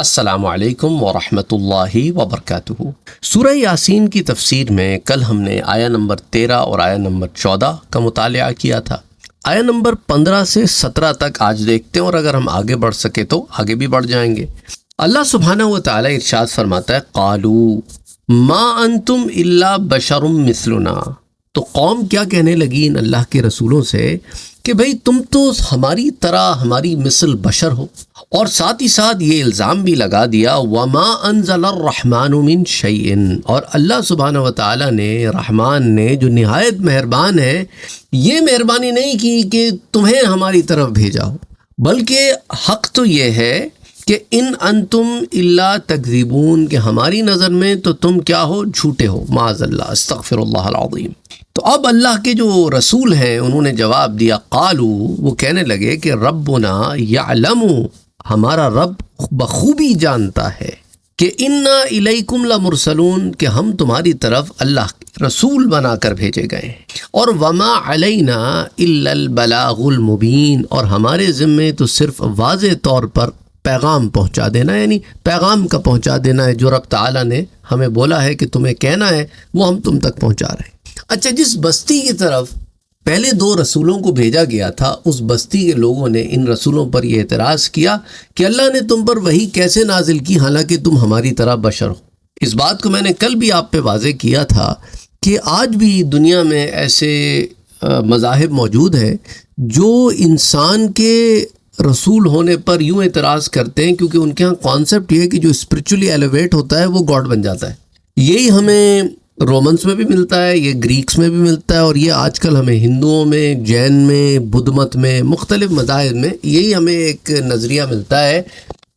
السلام علیکم ورحمۃ اللہ وبرکاتہ۔ سورہ یاسین کی تفسیر میں کل ہم نے آیہ نمبر 13 اور آیہ نمبر 14 کا مطالعہ کیا تھا۔ آیہ نمبر 15 سے 17 تک آج دیکھتے ہیں، اور اگر ہم آگے بڑھ سکے تو آگے بھی بڑھ جائیں گے۔ اللہ سبحانہ و تعالی ارشاد فرماتا ہے، قالوا ما انتم الا بشر مثلنا۔ تو قوم کیا کہنے لگی ان اللہ کے رسولوں سے کہ بھئی تم تو ہماری طرح ہماری مثل بشر ہو، اور ساتھ ہی ساتھ یہ الزام بھی لگا دیا وما انزل الرحمن من شیء، اور اللہ سبحانہ و تعالی نے، رحمان نے جو نہایت مہربان ہے، یہ مہربانی نہیں کی کہ تمہیں ہماری طرف بھیجا ہو، بلکہ حق تو یہ ہے کہ ان انتم الا تکذبون، کہ ہماری نظر میں تو تم کیا ہو، جھوٹے ہو، معاذ اللہ، استغفر اللہ العظیم۔ تو اب اللہ کے جو رسول ہیں انہوں نے جواب دیا، قالو، وہ کہنے لگے کہ ربنا یعلم، ہمارا رب بخوبی جانتا ہے کہ انا الیکم لمرسلون، کہ ہم تمہاری طرف اللہ کے رسول بنا کر بھیجے گئے ہیں، اور وما علینا الا البلاغ المبین، اور ہمارے ذمے تو صرف واضح طور پر پیغام پہنچا دینا، یعنی پیغام کا پہنچا دینا ہے، جو رب تعالیٰ نے ہمیں بولا ہے کہ تمہیں کہنا ہے وہ ہم تم تک پہنچا رہے ہیں۔ اچھا، جس بستی کی طرف پہلے 2 رسولوں کو بھیجا گیا تھا، اس بستی کے لوگوں نے ان رسولوں پر یہ اعتراض کیا کہ اللہ نے تم پر وحی کیسے نازل کی حالانکہ تم ہماری طرح بشر ہو۔ اس بات کو میں نے کل بھی آپ پہ واضح کیا تھا کہ آج بھی دنیا میں ایسے مذاہب موجود ہیں جو انسان کے رسول ہونے پر یوں اعتراض کرتے ہیں، کیونکہ ان کے ہاں کانسیپٹ یہ ہے کہ جو اسپرچولی ایلیویٹ ہوتا ہے وہ گاڈ بن جاتا ہے۔ یہی ہمیں رومنس میں بھی ملتا ہے، یہ گریکس میں بھی ملتا ہے، اور یہ آج کل ہمیں ہندوؤں میں، جین میں، بدھ مت میں، مختلف مذاہب میں یہی ہمیں ایک نظریہ ملتا ہے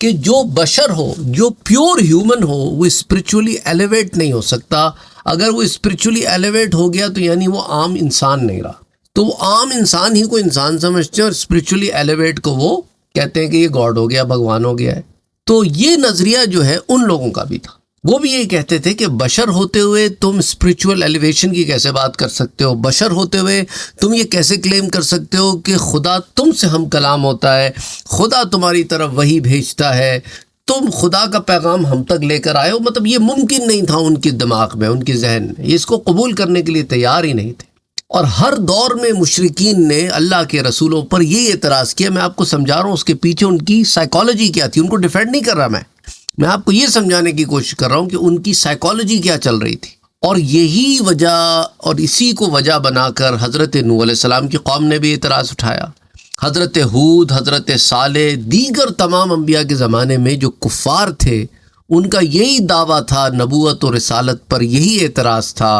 کہ جو بشر ہو، جو پیور ہیومن ہو، وہ اسپرچولی ایلیویٹ نہیں ہو سکتا۔ اگر وہ اسپرچولی ایلیویٹ ہو گیا تو یعنی وہ عام انسان نہیں رہا۔ تو وہ عام انسان ہی کو انسان سمجھتے ہیں، اور اسپرچولی ایلیویٹ کو وہ کہتے ہیں کہ یہ گاڈ ہو گیا، بھگوان ہو گیا ہے۔ تو یہ نظریہ جو ہے ان لوگوں کا بھی تھا، وہ بھی یہی کہتے تھے کہ بشر ہوتے ہوئے تم اسپرچول ایلیویشن کی کیسے بات کر سکتے ہو، بشر ہوتے ہوئے تم یہ کیسے کلیم کر سکتے ہو کہ خدا تم سے ہم کلام ہوتا ہے، خدا تمہاری طرف وحی بھیجتا ہے، تم خدا کا پیغام ہم تک لے کر آئے ہو۔ مطلب یہ ممکن نہیں تھا ان کے دماغ میں، ان کے ذہن میں، یہ اس کو قبول کرنے کے لیے تیار ہی نہیں تھے۔ اور ہر دور میں مشرکین نے اللہ کے رسولوں پر یہ اعتراض کیا۔ میں آپ کو سمجھا رہا ہوں اس کے پیچھے ان کی سائیکالوجی کیا تھی، ان کو ڈیفینڈ نہیں کر رہا میں آپ کو یہ سمجھانے کی کوشش کر رہا ہوں کہ ان کی سائیکالوجی کیا چل رہی تھی۔ اور یہی وجہ، اور اسی کو وجہ بنا کر حضرت نوح علیہ السلام کی قوم نے بھی اعتراض اٹھایا، حضرت ہود، حضرت صالح، دیگر تمام انبیاء کے زمانے میں جو کفار تھے ان کا یہی دعویٰ تھا، نبوت و رسالت پر یہی اعتراض تھا۔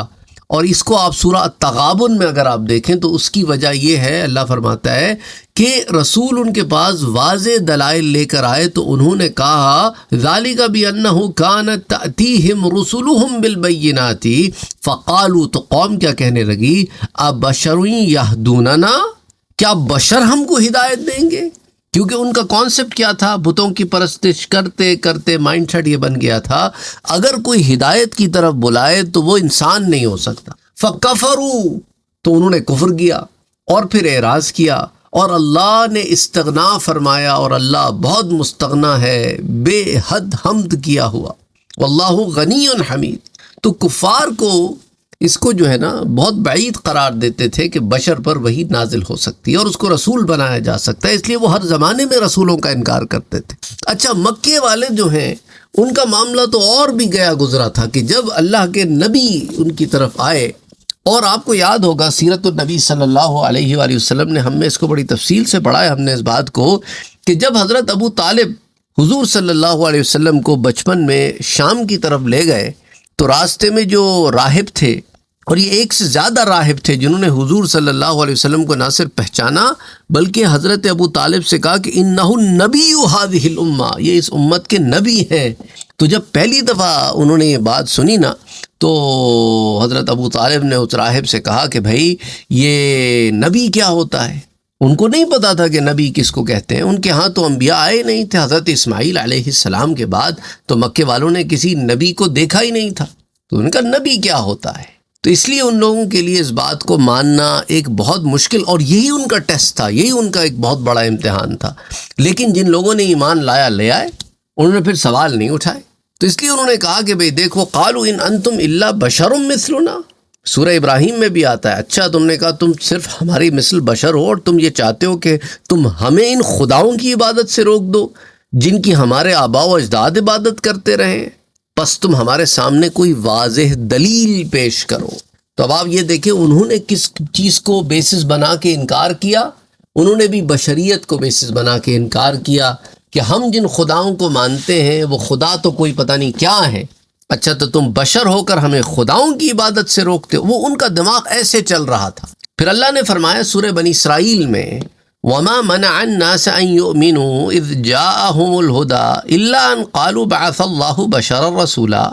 اور اس کو آپ سورہ التغابن میں اگر آپ دیکھیں تو اس کی وجہ یہ ہے، اللہ فرماتا ہے کہ رسول ان کے پاس واضح دلائل لے کر آئے تو انہوں نے کہا ذالک بانہ کانت تأتیہم رسلہم بالبینات فقالوا، تو قوم کیا کہنے لگی، ابشر یہدوننا، کیا بشر ہم کو ہدایت دیں گے؟ کیونکہ ان کا کانسیپٹ کیا تھا، بتوں کی پرستش کرتے کرتے مائنڈ سیٹ یہ بن گیا تھا، اگر کوئی ہدایت کی طرف بلائے تو وہ انسان نہیں ہو سکتا۔ فکفروا، تو انہوں نے کفر کیا اور پھر اعراض کیا، اور اللہ نے استغنا فرمایا، اور اللہ بہت مستغنا ہے، بے حد حمد کیا ہوا، واللہ غنی حمید۔ تو کفار کو اس کو جو ہے نا بہت بعید قرار دیتے تھے کہ بشر پر وہی نازل ہو سکتی ہے اور اس کو رسول بنایا جا سکتا ہے، اس لیے وہ ہر زمانے میں رسولوں کا انکار کرتے تھے۔ اچھا، مکے والے جو ہیں ان کا معاملہ تو اور بھی گیا گزرا تھا کہ جب اللہ کے نبی ان کی طرف آئے، اور آپ کو یاد ہوگا سیرت النبی صلی اللہ علیہ وآلہ وسلم نے، ہم نے اس کو بڑی تفصیل سے پڑھا ہے ہم نے اس بات کو، کہ جب حضرت ابو طالب حضور صلی اللہ علیہ وسلم کو بچپن میں شام کی طرف لے گئے تو راستے میں جو راہب تھے، اور یہ ایک سے زیادہ راہب تھے جنہوں نے حضور صلی اللہ علیہ وسلم کو نہ صرف پہچانا بلکہ حضرت ابو طالب سے کہا کہ انہ النبی هذه الامہ، یہ اس امت کے نبی ہیں۔ تو جب پہلی دفعہ انہوں نے یہ بات سنی نا تو حضرت ابو طالب نے اس راہب سے کہا کہ بھائی یہ نبی کیا ہوتا ہے؟ ان کو نہیں پتا تھا کہ نبی کس کو کہتے ہیں، ان کے ہاں تو انبیاء آئے نہیں تھے، حضرت اسماعیل علیہ السلام کے بعد تو مکے والوں نے کسی نبی کو دیکھا ہی نہیں تھا، تو ان کا نبی کیا ہوتا ہے؟ تو اس لیے ان لوگوں کے لیے اس بات کو ماننا ایک بہت مشکل، اور یہی ان کا ٹیسٹ تھا، یہی ان کا ایک بہت بڑا امتحان تھا۔ لیکن جن لوگوں نے ایمان لایا لے آئے، انہوں نے پھر سوال نہیں اٹھائے. تو اس لیے انہوں نے کہا کہ بھئی دیکھو قالوا ان انتم الا بشر مثلنا، سورہ ابراہیم میں بھی آتا ہے. اچھا تم نے کہا تم صرف ہماری مثل بشر ہو اور تم یہ چاہتے ہو کہ تم ہمیں ان خداؤں کی عبادت سے روک دو جن کی ہمارے آباء و اجداد عبادت کرتے رہے، بس تم ہمارے سامنے کوئی واضح دلیل پیش کرو. تو اب آپ یہ دیکھیں انہوں نے کس چیز کو بیسس بنا کے انکار کیا؟ انہوں نے بھی بشریت کو بیسس بنا کے انکار کیا کہ ہم جن خداؤں کو مانتے ہیں وہ خدا تو کوئی پتہ نہیں کیا ہے. اچھا تو تم بشر ہو کر ہمیں خداؤں کی عبادت سے روکتے ہو. وہ ان کا دماغ ایسے چل رہا تھا. پھر اللہ نے فرمایا سورہ بنی اسرائیل میں وَمَا مَنَعَ النَّاسَ أَن يُؤْمِنُوا إِذْ جَاءَهُمُ الْهُدَى إِلَّا أَن قَالُوا بَعَثَ اللَّهُ بَشَرًا رَسُولًا.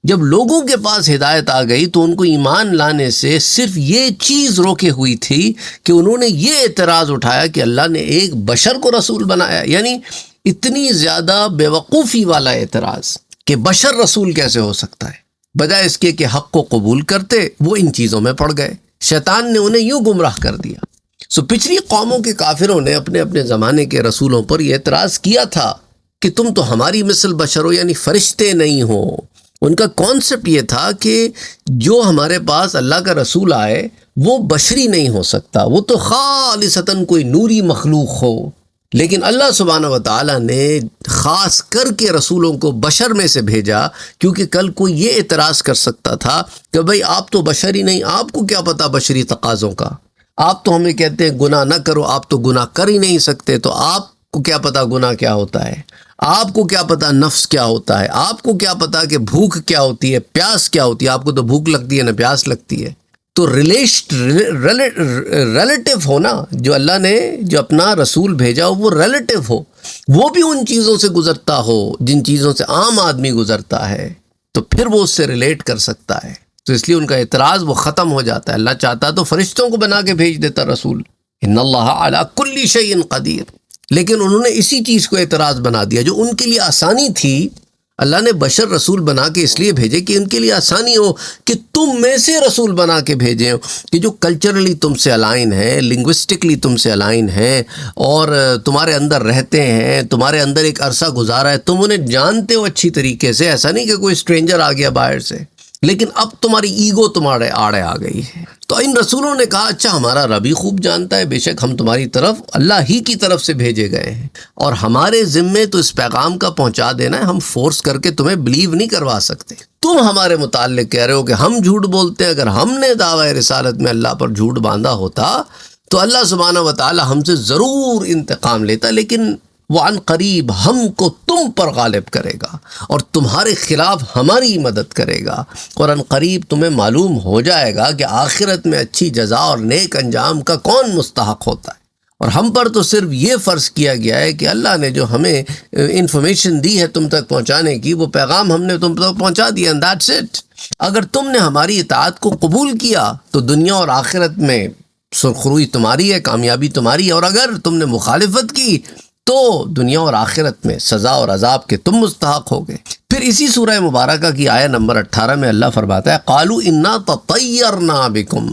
جب لوگوں کے پاس ہدایت آ گئی تو ان کو ایمان لانے سے صرف یہ چیز روکے ہوئی تھی کہ انہوں نے یہ اعتراض اٹھایا کہ اللہ نے ایک بشر کو رسول بنایا. یعنی اتنی زیادہ بیوقوفی والا اعتراض کہ بشر رسول کیسے ہو سکتا ہے. بجائے اس کے کہ حق کو قبول کرتے وہ ان چیزوں میں پڑ گئے. شیطان نے انہیں یوں گمراہ کر دیا. پچھلی قوموں کے کافروں نے اپنے اپنے زمانے کے رسولوں پر یہ اعتراض کیا تھا کہ تم تو ہماری مثل بشر ہو، یعنی فرشتے نہیں ہو. ان کا کانسیپٹ یہ تھا کہ جو ہمارے پاس اللہ کا رسول آئے وہ بشری نہیں ہو سکتا، وہ تو خالصتاً کوئی نوری مخلوق ہو. لیکن اللہ سبحانہ و تعالیٰ نے خاص کر کے رسولوں کو بشر میں سے بھیجا کیونکہ کل کوئی یہ اعتراض کر سکتا تھا کہ بھئی آپ تو بشر ہی نہیں، آپ کو کیا پتہ بشری تقاضوں کا، آپ تو ہمیں کہتے ہیں گناہ نہ کرو، آپ تو گناہ کر ہی نہیں سکتے، تو آپ کو کیا پتہ گناہ کیا ہوتا ہے، آپ کو کیا پتہ نفس کیا ہوتا ہے، آپ کو کیا پتہ کہ بھوک کیا ہوتی ہے، پیاس کیا ہوتی ہے. آپ کو تو بھوک لگتی ہے نہ پیاس لگتی ہے. تو ریلیٹیو ہو نا، جو اللہ نے جو اپنا رسول بھیجا ہو وہ ریلیٹیو ہو، وہ بھی ان چیزوں سے گزرتا ہو جن چیزوں سے عام آدمی گزرتا ہے، تو پھر وہ اس سے ریلیٹ کر سکتا ہے. تو اس لیے ان کا اعتراض وہ ختم ہو جاتا ہے. اللہ چاہتا تو فرشتوں کو بنا کے بھیج دیتا رسول، ان اللہ علی کل شیء قدیر. لیکن انہوں نے اسی چیز کو اعتراض بنا دیا جو ان کے لیے آسانی تھی. اللہ نے بشر رسول بنا کے اس لیے بھیجے کہ ان کے لیے آسانی ہو کہ تم میں سے رسول بنا کے بھیجیں کہ جو کلچرلی تم سے الائن ہیں، لنگوسٹکلی تم سے الائن ہیں اور تمہارے اندر رہتے ہیں، تمہارے اندر ایک عرصہ گزارا ہے، تم انہیں جانتے ہو اچھی طریقے سے. ایسا نہیں کہ کوئی اسٹرینجر آ گیا باہر سے، لیکن اب تمہاری ایگو تمہارے آڑے آ گئی ہے. تو ان رسولوں نے کہا اچھا ہمارا رب ہی خوب جانتا ہے، بے شک ہم تمہاری طرف اللہ ہی کی طرف سے بھیجے گئے ہیں اور ہمارے ذمے تو اس پیغام کا پہنچا دینا ہے، ہم فورس کر کے تمہیں بلیو نہیں کروا سکتے. تم ہمارے متعلق کہہ رہے ہو کہ ہم جھوٹ بولتے ہیں. اگر ہم نے دعوی رسالت میں اللہ پر جھوٹ باندھا ہوتا تو اللہ سبحانہ و تعالی ہم سے ضرور انتقام لیتا، لیکن وہ عن قریب ہم کو تم پر غالب کرے گا اور تمہارے خلاف ہماری مدد کرے گا، اور عن قریب تمہیں معلوم ہو جائے گا کہ آخرت میں اچھی جزا اور نیک انجام کا کون مستحق ہوتا ہے. اور ہم پر تو صرف یہ فرض کیا گیا ہے کہ اللہ نے جو ہمیں انفارمیشن دی ہے تم تک پہنچانے کی، وہ پیغام ہم نے تم تک پہنچا دیا، and that's it. اگر تم نے ہماری اطاعت کو قبول کیا تو دنیا اور آخرت میں سرخروئی تمہاری ہے، کامیابی تمہاری ہے، اور اگر تم نے مخالفت کی تو دنیا اور آخرت میں سزا اور عذاب کے تم مستحق ہو گئے. پھر اسی سورہ مبارکہ کی آیت نمبر 18 میں اللہ فرماتا ہے قالوا انا تطیرنا بکم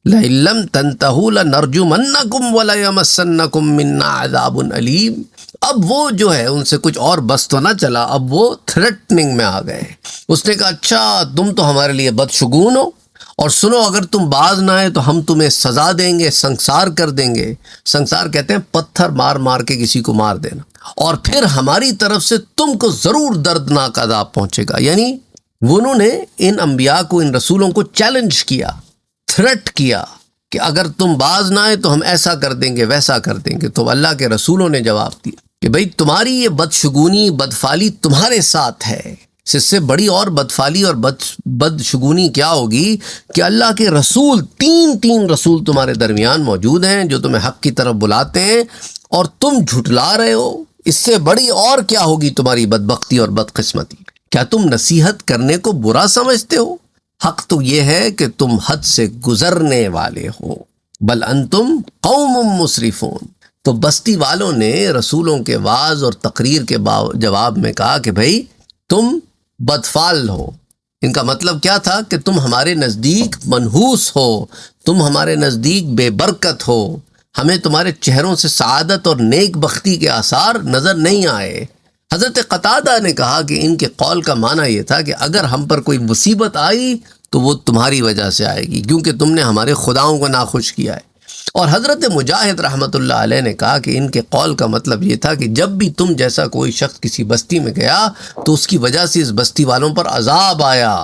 لئن لم تنتہوا لنرجمنکم وليمسنکم منا عذاب علیم. اب وہ جو ہے ان سے کچھ اور بس تو نہ چلا، اب وہ تھریٹننگ میں آ گئے. اس نے کہا اچھا تم تو ہمارے لیے بدشگون ہو، اور سنو اگر تم باز نہ آئے تو ہم تمہیں سزا دیں گے، سنسار کر دیں گے. سنسار کہتے ہیں پتھر مار مار کے کسی کو مار دینا، اور پھر ہماری طرف سے تم کو ضرور دردناک عذاب پہنچے گا. یعنی انہوں نے ان انبیاء کو، ان رسولوں کو چیلنج کیا، تھریٹ کیا کہ اگر تم باز نہ آئے تو ہم ایسا کر دیں گے، ویسا کر دیں گے. تو اللہ کے رسولوں نے جواب دیا کہ بھئی تمہاری یہ بدشگونی، بدفعلی تمہارے ساتھ ہے. اس سے بڑی اور بدفعلی اور بدشگونی کیا ہوگی کہ اللہ کے رسول، تین رسول تمہارے درمیان موجود ہیں جو تمہیں حق کی طرف بلاتے ہیں اور تم جھٹلا رہے ہو. اس سے بڑی اور کیا ہوگی تمہاری بدبختی اور بدقسمتی؟ کیا تم نصیحت کرنے کو برا سمجھتے ہو؟ حق تو یہ ہے کہ تم حد سے گزرنے والے ہو. بل انتم قوم مسرفون. تو بستی والوں نے رسولوں کے وعظ اور تقریر کے جواب میں کہا کہ بھئی تم بدفعل ہو. ان کا مطلب کیا تھا کہ تم ہمارے نزدیک منحوس ہو، تم ہمارے نزدیک بے برکت ہو، ہمیں تمہارے چہروں سے سعادت اور نیک بختی کے آثار نظر نہیں آئے. حضرت قتادہ نے کہا کہ ان کے قول کا معنی یہ تھا کہ اگر ہم پر کوئی مصیبت آئی تو وہ تمہاری وجہ سے آئے گی، کیونکہ تم نے ہمارے خداؤں کو ناخوش کیا ہے۔ اور حضرت مجاہد رحمۃ اللہ علیہ نے کہا کہ ان کے قول کا مطلب یہ تھا کہ جب بھی تم جیسا کوئی شخص کسی بستی میں گیا تو اس کی وجہ سے اس بستی والوں پر عذاب آیا۔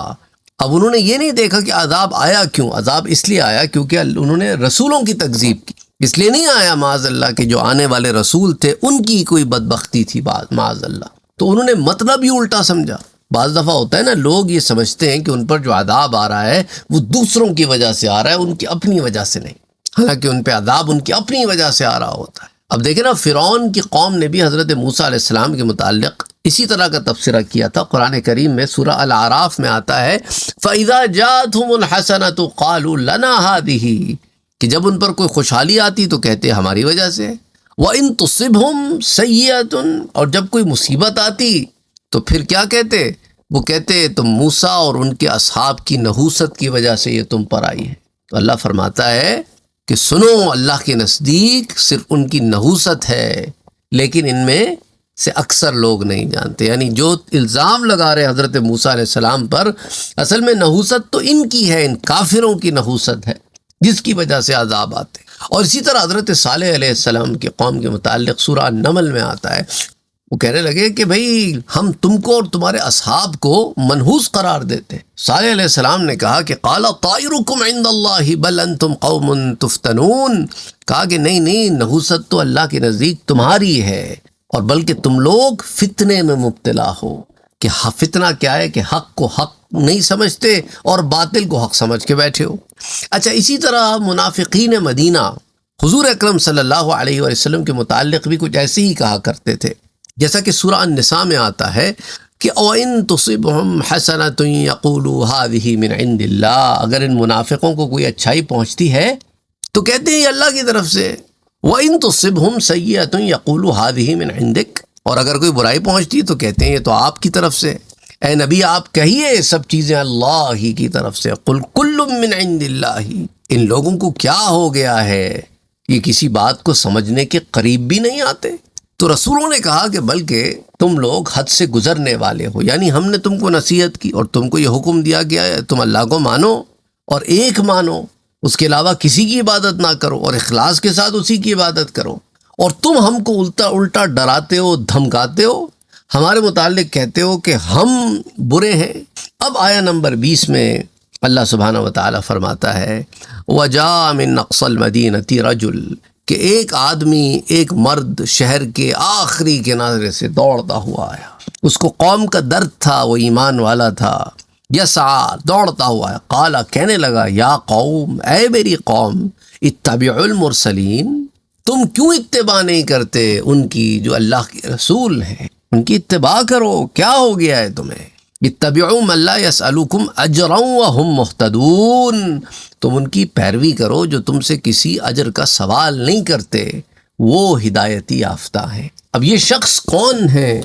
اب انہوں نے یہ نہیں دیکھا کہ عذاب آیا کیوں، عذاب اس لیے آیا کیونکہ انہوں نے رسولوں کی تکذیب کی، اس لیے نہیں آیا معاذ اللہ کہ جو آنے والے رسول تھے ان کی کوئی بدبختی تھی معاذ اللہ، تو انہوں نے مطلب ہی الٹا سمجھا۔ بعض دفعہ ہوتا ہے نا، لوگ یہ سمجھتے ہیں کہ ان پر جو عذاب آ رہا ہے وہ دوسروں کی وجہ سے آ رہا ہے، ان کی اپنی وجہ سے نہیں، حالانکہ ان پہ عذاب ان کی اپنی وجہ سے آ رہا ہوتا ہے۔ اب دیکھیں نا، فرعون کی قوم نے بھی حضرت موسیٰ علیہ السلام کے متعلق اسی طرح کا تبصرہ کیا تھا۔ قرآن کریم میں سورہ الاعراف میں آتا ہے فَإِذَا جَاءَتْهُمُ الْحَسَنَةُ قَالُوا لَنَا هَٰذِهِ، کہ جب ان پر کوئی خوشحالی آتی تو کہتے ہماری وجہ سے۔ وَإِن تُصِبْهُمْ سَيِّئَةٌ، اور جب کوئی مصیبت آتی تو پھر کیا کہتے؟ وہ کہتے تم موسیٰ اور ان کے اصحاب کی نحوست کی وجہ سے یہ تم پر آئی ہے۔ تو اللہ فرماتا ہے کہ سنو، اللہ کے نزدیک صرف ان کی نحوست ہے، لیکن ان میں سے اکثر لوگ نہیں جانتے۔ یعنی جو الزام لگا رہے حضرت موسیٰ علیہ السلام پر، اصل میں نحوست تو ان کی ہے، ان کافروں کی نحوست ہے جس کی وجہ سے عذاب آتے۔ اور اسی طرح حضرت صالح علیہ السلام کی قوم کے متعلق سورہ النمل میں آتا ہے، وہ کہنے لگے کہ بھئی ہم تم کو اور تمہارے اصحاب کو منحوس قرار دیتے۔ صالح علیہ السلام نے کہا کہ قال طائرکم عند اللہ بل انتم قوم تفتنون، کہا کہ نہیں، نحوست تو اللہ کے نزدیک تمہاری ہے، اور بلکہ تم لوگ فتنے میں مبتلا ہو۔ کہ فتنہ کیا ہے کہ حق کو حق نہیں سمجھتے اور باطل کو حق سمجھ کے بیٹھے ہو۔ اچھا، اسی طرح منافقین مدینہ حضور اکرم صلی اللہ علیہ وسلم کے متعلق بھی کچھ ایسے ہی کہا کرتے تھے، جیسا کہ سورہ النساء میں آتا ہے کہ وَإِن تُصِبْهُمْ حَسَنَةٌ يَقُولُوا هَٰذِهِ مِنْ عِنْدِ اللَّهِ، اگر ان منافقوں کو کوئی اچھائی پہنچتی ہے تو کہتے ہیں یہ اللہ کی طرف سے۔ وَإِن تُصِبْهُمْ سَيِّئَةٌ يَقُولُوا هَٰذِهِ مِنْ عِنْدِكَ، اور اگر کوئی برائی پہنچتی تو کہتے ہیں یہ تو آپ کی طرف سے۔ اے نبی آپ کہیے سب چیزیں اللہ ہی کی طرف سے، قُلْ كُلٌّ مِّنْ عِنْدِ اللَّهِ، ان لوگوں کو کیا ہو گیا ہے، یہ کسی بات کو سمجھنے کے قریب بھی نہیں آتے۔ تو رسولوں نے کہا کہ بلکہ تم لوگ حد سے گزرنے والے ہو، یعنی ہم نے تم کو نصیحت کی اور تم کو یہ حکم دیا گیا ہے تم اللہ کو مانو اور ایک مانو، اس کے علاوہ کسی کی عبادت نہ کرو اور اخلاص کے ساتھ اسی کی عبادت کرو، اور تم ہم کو الٹا ڈراتے ہو، دھمکاتے ہو، ہمارے متعلق کہتے ہو کہ ہم برے ہیں۔ اب آیہ نمبر 20 میں اللہ سبحانہ وتعالی فرماتا ہے وَجَاءَ مِنْ أَقْصَى الْمَدِينَةِ رَجُلٌ، کہ ایک آدمی، ایک مرد شہر کے آخری کنارے سے دوڑتا ہوا آیا، اس کو قوم کا درد تھا، وہ ایمان والا تھا، یسعیٰ، دوڑتا ہوا ہے، قال، کہنے لگا یا قوم، اے میری قوم، اتبعوا المرسلین، تم کیوں اتباع نہیں کرتے ان کی جو اللہ کے رسول ہیں، ان کی اتباع کرو، کیا ہو گیا ہے تمہیں؟ اتبعوا من لا يسألكم اجرا وهم مهتدون، تم ان کی پیروی کرو جو تم سے کسی اجر کا سوال نہیں کرتے، وہ ہدایتی یافتہ ہیں۔ اب یہ شخص کون ہیں،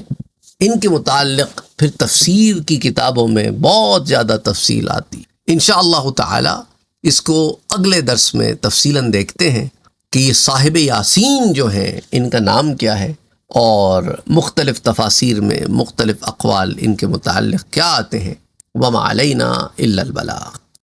ان کے متعلق پھر تفسیر کی کتابوں میں بہت زیادہ تفصیل آتی۔ انشاءاللہ تعالی اس کو اگلے درس میں تفصیلاً دیکھتے ہیں کہ یہ صاحب یاسین جو ہیں ان کا نام کیا ہے، اور مختلف تفاسیر میں مختلف اقوال ان کے متعلق کیا آتے ہیں۔ وما علینا الا البلاغ۔